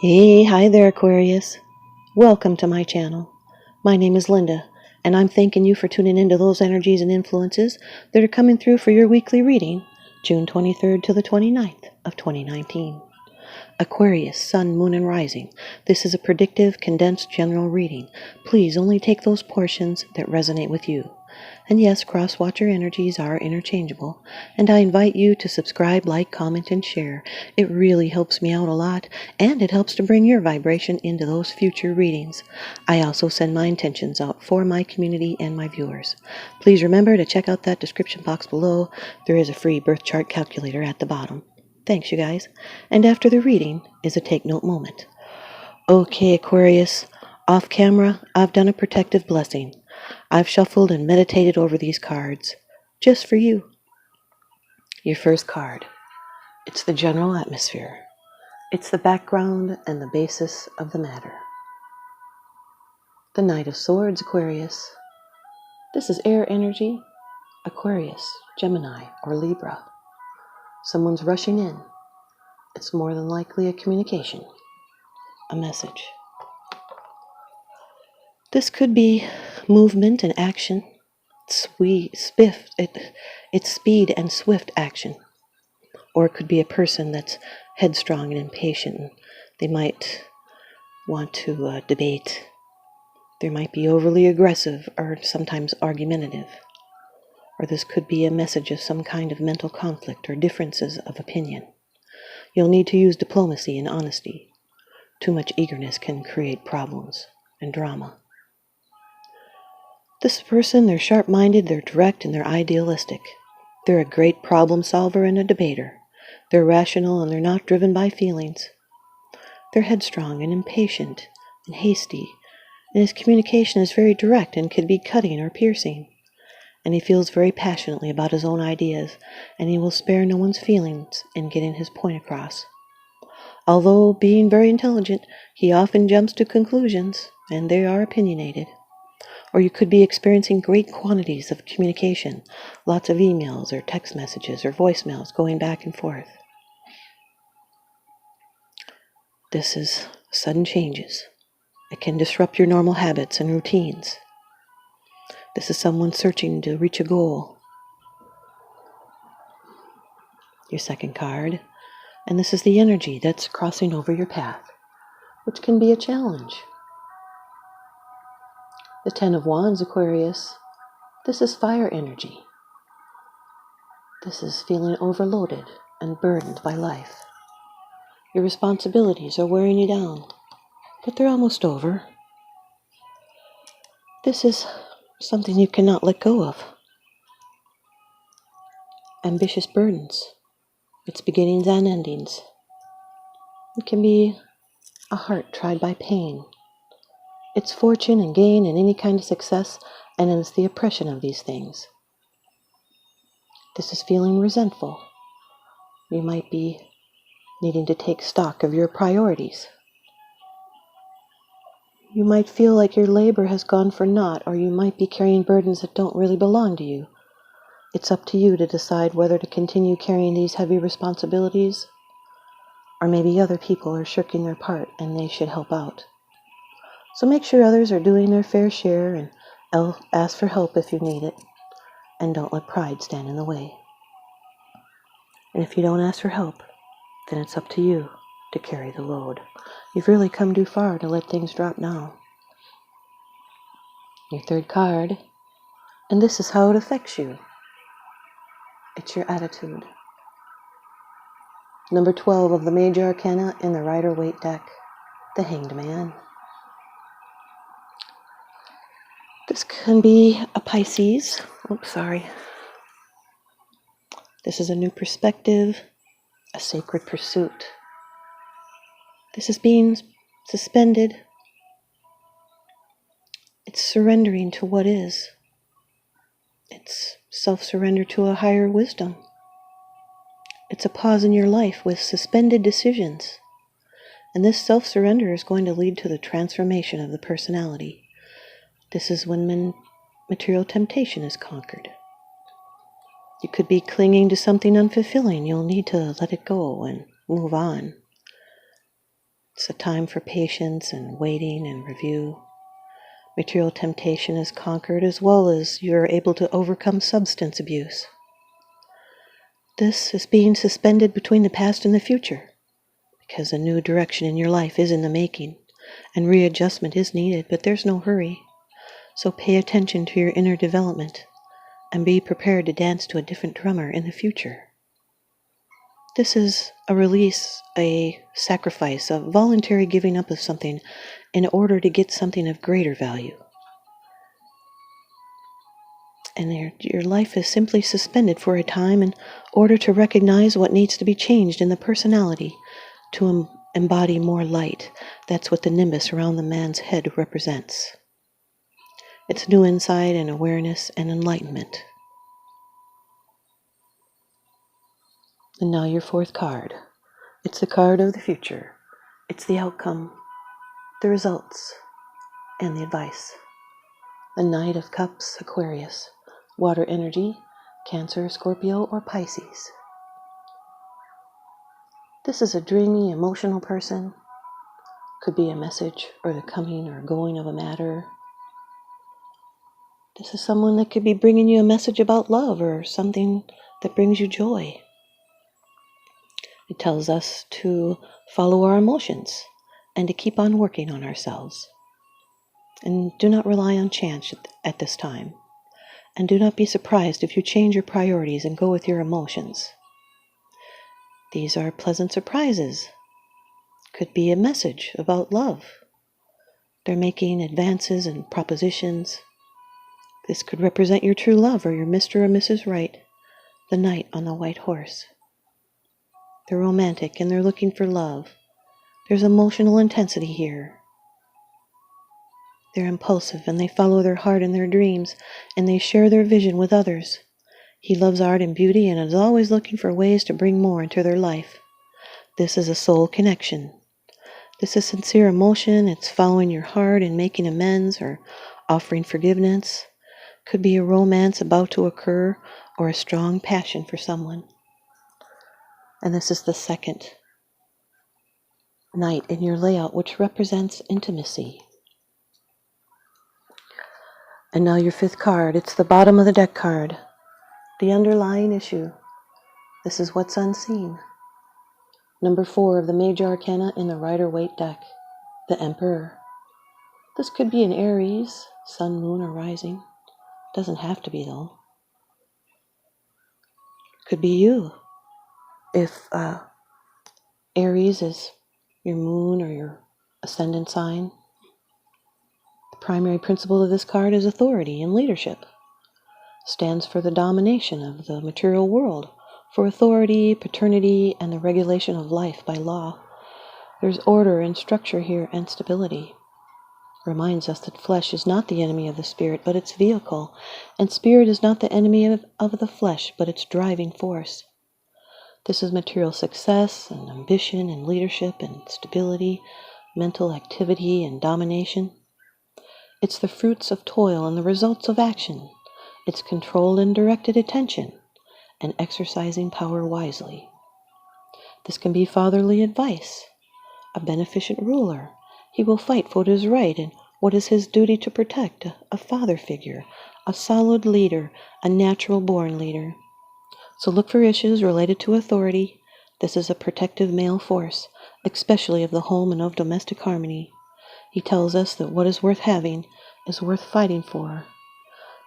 Hey, hi there, Aquarius. Welcome to my channel. My name is Lynda, and I'm thanking you for tuning into those energies and influences that are coming through for your weekly reading, June 23rd to the 29th of 2019. Aquarius, Sun, Moon, and Rising. This is a predictive, condensed general reading. Please only take those portions that resonate with you. And yes, cross-watcher energies are interchangeable, and I invite you to subscribe, like, comment, and share. It really helps me out a lot, and it helps to bring your vibration into those future readings. I also send my intentions out for my community and my viewers. Please remember to check out that description box below. There is a free birth chart calculator at the bottom. Thanks, you guys. And after the reading is a take note moment. Okay, Aquarius, off camera, I've done a protective blessing. I've shuffled and meditated over these cards, just for you. Your first card. It's the general atmosphere. It's the background and the basis of the matter. The Knight of Swords, Aquarius. This is air energy. Aquarius, Gemini, or Libra. Someone's rushing in. It's more than likely a communication, a message. This could be movement and action. It's speed and swift action. Or it could be a person that's headstrong and impatient. And they might want to debate. They might be overly aggressive or sometimes argumentative. Or this could be a message of some kind of mental conflict or differences of opinion. You'll need to use diplomacy and honesty. Too much eagerness can create problems and drama. This person, they're sharp-minded, they're direct, and they're idealistic. They're a great problem solver and a debater. They're rational and they're not driven by feelings. They're headstrong and impatient and hasty, and his communication is very direct and could be cutting or piercing. And he feels very passionately about his own ideas, and he will spare no one's feelings in getting his point across. Although being very intelligent, he often jumps to conclusions, and they are opinionated. Or you could be experiencing great quantities of communication, lots of emails or text messages or voicemails going back and forth. This is sudden changes. It can disrupt your normal habits and routines. This is someone searching to reach a goal. Your second card, and this is the energy that's crossing over your path, which can be a challenge. The Ten of Wands, Aquarius. This is fire energy. This is feeling overloaded and burdened by life. Your responsibilities are wearing you down, but they're almost over. This is something you cannot let go of. Ambitious burdens. It's beginnings and endings. It can be a heart tried by pain. It's fortune and gain and any kind of success, and it's the oppression of these things. This is feeling resentful. You might be needing to take stock of your priorities. You might feel like your labor has gone for naught, or you might be carrying burdens that don't really belong to you. It's up to you to decide whether to continue carrying these heavy responsibilities, or maybe other people are shirking their part and they should help out. So make sure others are doing their fair share and ask for help if you need it, and don't let pride stand in the way. And if you don't ask for help, then it's up to you to carry the load. You've really come too far to let things drop now. Your third card, and this is how it affects you. It's your attitude. Number 12 of the Major Arcana in the Rider-Waite deck, the Hanged Man. This can be a Pisces. This is a new perspective, a sacred pursuit. This is being suspended. It's surrendering to what is. It's self-surrender to a higher wisdom. It's a pause in your life with suspended decisions. And this self-surrender is going to lead to the transformation of the personality. This is when material temptation is conquered. You could be clinging to something unfulfilling. You'll need to let it go and move on. It's a time for patience and waiting and review. Material temptation is conquered, as well as you're able to overcome substance abuse. This is being suspended between the past and the future, because a new direction in your life is in the making, and readjustment is needed, but there's no hurry. So pay attention to your inner development, and be prepared to dance to a different drummer in the future. This is a release, a sacrifice, a voluntary giving up of something in order to get something of greater value. And your life is simply suspended for a time in order to recognize what needs to be changed in the personality to embody more light. That's what the nimbus around the man's head represents. It's new insight and awareness and enlightenment. And now your fourth card. It's the card of the future. It's the outcome, the results, and the advice. The Knight of Cups, Aquarius. Water energy, Cancer, Scorpio, or Pisces. This is a dreamy, emotional person. Could be a message or the coming or going of a matter. This is someone that could be bringing you a message about love or something that brings you joy. It tells us to follow our emotions and to keep on working on ourselves. And do not rely on chance at this time. And do not be surprised if you change your priorities and go with your emotions. These are pleasant surprises. Could be a message about love. They're making advances and propositions. This could represent your true love or your Mr. or Mrs. Right, the knight on the white horse. They're romantic and they're looking for love. There's emotional intensity here. They're impulsive and they follow their heart and their dreams, and they share their vision with others. He loves art and beauty and is always looking for ways to bring more into their life. This is a soul connection. This is sincere emotion. It's following your heart and making amends or offering forgiveness. Could be a romance about to occur or a strong passion for someone. And this is the second knight in your layout, which represents intimacy. And now your fifth card. It's the bottom of the deck card. The underlying issue. This is what's unseen. Number 4 of the major arcana in the Rider-Waite deck. The Emperor. This could be an Aries, sun, moon, or rising. Doesn't have to be though. Could be you. If Aries is your moon or your ascendant sign. The primary principle of this card is authority and leadership. Stands for the domination of the material world, for authority, paternity, and the regulation of life by law. There's order and structure here and stability. Reminds us that flesh is not the enemy of the spirit, but its vehicle, and spirit is not the enemy of the flesh, but its driving force. This is material success and ambition and leadership and stability, mental activity and domination. It's the fruits of toil and the results of action. It's controlled and directed attention and exercising power wisely. This can be fatherly advice, a beneficent ruler. He will fight for what is right and what is his duty to protect, a father figure, a solid leader, a natural-born leader. So look for issues related to authority. This is a protective male force, especially of the home and of domestic harmony. He tells us that what is worth having is worth fighting for.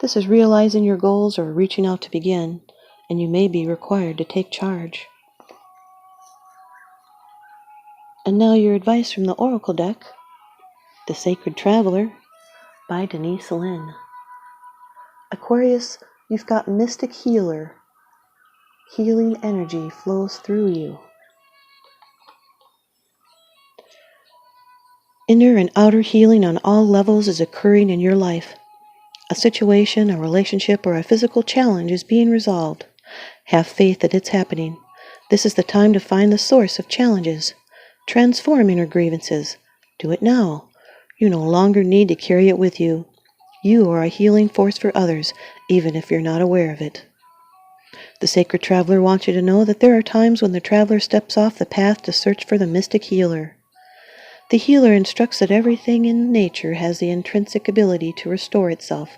This is realizing your goals or reaching out to begin, and you may be required to take charge. And now your advice from the Oracle deck, The Sacred Traveler by Denise Lynn. Aquarius, you've got mystic healer. Healing energy flows through you. Inner and outer healing on all levels is occurring in your life. A situation, a relationship, or a physical challenge is being resolved. Have faith that it's happening. This is the time to find the source of challenges. Transform inner grievances. Do it now. You no longer need to carry it with you. You are a healing force for others, even if you're not aware of it. The Sacred Traveler wants you to know that there are times when the traveler steps off the path to search for the mystic healer. The healer instructs that everything in nature has the intrinsic ability to restore itself,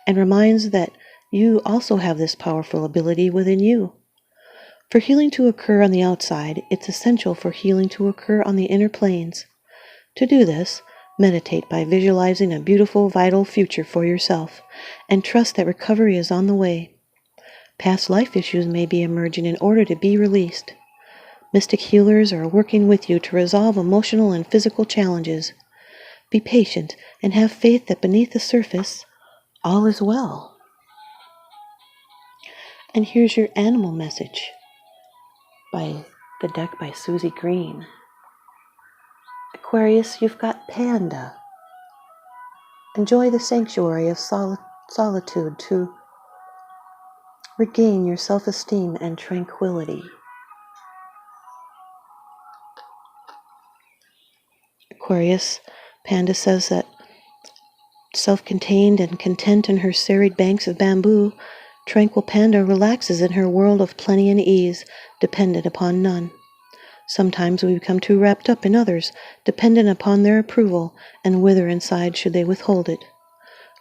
and reminds that you also have this powerful ability within you. For healing to occur on the outside, it's essential for healing to occur on the inner planes. To do this, meditate by visualizing a beautiful, vital future for yourself, and trust that recovery is on the way. Past life issues may be emerging in order to be released. Mystic healers are working with you to resolve emotional and physical challenges. Be patient and have faith that beneath the surface, all is well. And here's your animal message by the deck by Susie Green. Aquarius, you've got Panda. Enjoy the sanctuary of solitude to regain your self-esteem and tranquility. Aquarius, Panda says that self-contained and content in her serried banks of bamboo, tranquil Panda relaxes in her world of plenty and ease, dependent upon none. Sometimes we become too wrapped up in others, dependent upon their approval, and wither inside should they withhold it.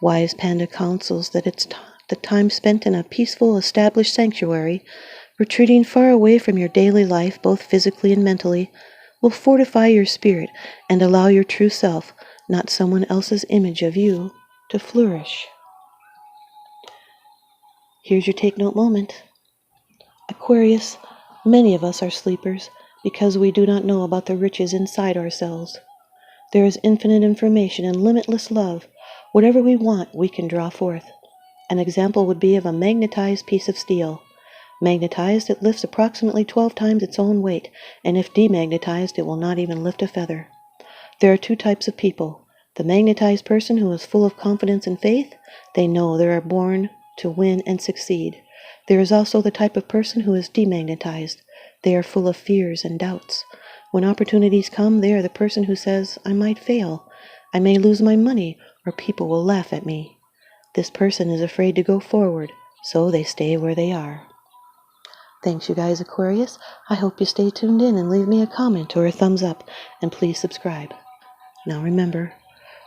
Wise Panda counsels that it's the time spent in a peaceful, established sanctuary, retreating far away from your daily life, both physically and mentally, will fortify your spirit and allow your true self, not someone else's image of you, to flourish. Here's your take note moment. Aquarius, many of us are sleepers because we do not know about the riches inside ourselves. There is infinite information and limitless love. Whatever we want, we can draw forth. An example would be of a magnetized piece of steel. Magnetized, it lifts approximately 12 times its own weight, and if demagnetized, it will not even lift a feather. There are two types of people. The magnetized person who is full of confidence and faith, they know they are born to win and succeed. There is also the type of person who is demagnetized. They are full of fears and doubts. When opportunities come, they are the person who says, I might fail, I may lose my money, or people will laugh at me. This person is afraid to go forward, so they stay where they are. Thanks, you guys, Aquarius. I hope you stay tuned in and leave me a comment or a thumbs up, and please subscribe. Now remember,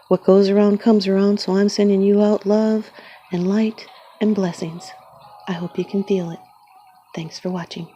what goes around comes around, so I'm sending you out love and light and blessings. I hope you can feel it. Thanks for watching.